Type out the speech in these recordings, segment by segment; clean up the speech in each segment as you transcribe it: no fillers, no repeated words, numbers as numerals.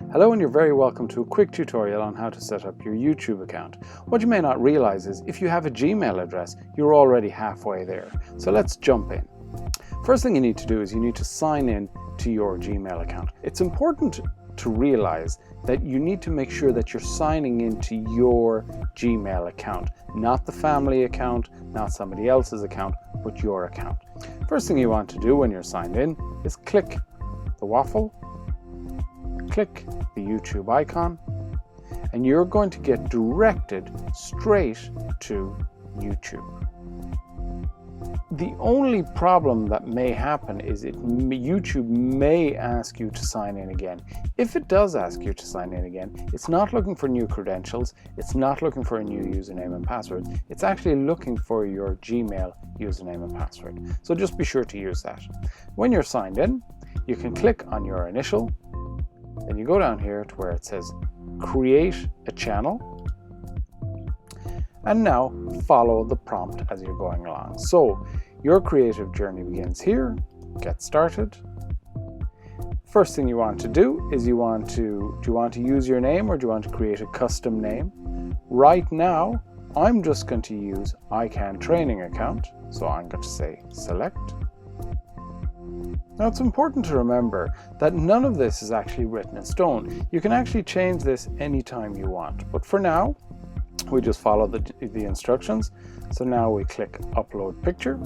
Hello, and you're very welcome to a quick tutorial on how to set up your YouTube account. What you may not realize is if you have a Gmail address, you're already halfway there. So let's jump in. First thing you need to do is you need to sign in to your Gmail account. It's important to realize that you need to make sure that you're signing into your Gmail account, not the family account, not somebody else's account, but your account. First thing you want to do when you're signed in is click the waffle, click the YouTube icon, and you're going to get directed straight to YouTube. The only problem that may happen is YouTube may ask you to sign in again. If it does ask you to sign in again, it's not looking for new credentials, it's not looking for a new username and password, it's actually looking for your Gmail username and password. So just be sure to use that. When you're signed in, you can click on your initial, then you go down here to where it says create a channel, and now follow the prompt as you're going along. So your creative journey begins here. Get started. First thing you want to do is do you want to use your name, or do you want to create a custom name? Right now I'm just going to use iCAN training account, so I'm going to say select. Now it's important to remember that none of this is actually written in stone. You can actually change this anytime you want, but for now we just follow the instructions. So now we click upload picture.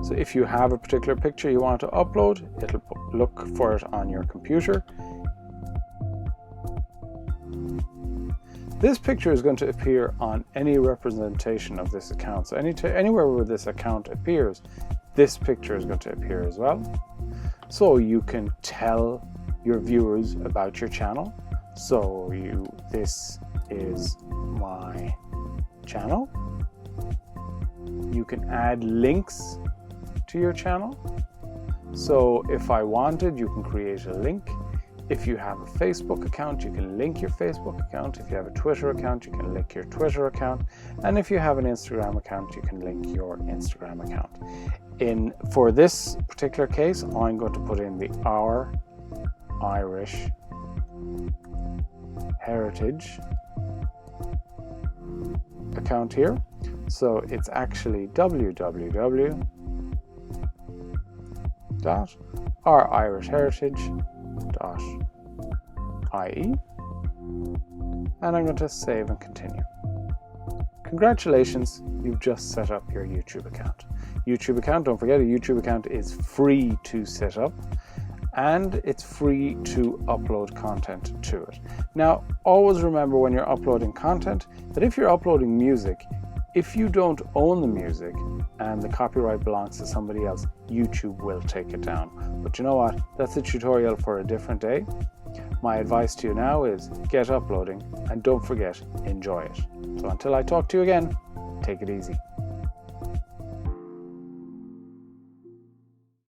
So if you have a particular picture you want to upload, it'll look for it on your computer. This picture is going to appear on any representation of this account. So anywhere where this account appears, this picture is going to appear as well. So you can tell your viewers about your channel. So this is my channel. You can add links to your channel. So if I wanted, you can create a link. If you have a Facebook account, you can link your Facebook account. If you have a Twitter account, you can link your Twitter account. And if you have an Instagram account, you can link your Instagram account. For this particular case, I'm going to put in the Our Irish Heritage account here. So it's actually www.ourIrishHeritage.ie, and I'm going to save and continue. Congratulations, you've just set up your YouTube account. YouTube account, don't forget, a YouTube account is free to set up, and it's free to upload content to it. Now, always remember when you're uploading content that if you're uploading music, if you don't own the music and the copyright belongs to somebody else, YouTube will take it down. But you know what? That's a tutorial for a different day. My advice to you now is get uploading, and don't forget, enjoy it. So until I talk to you again, take it easy.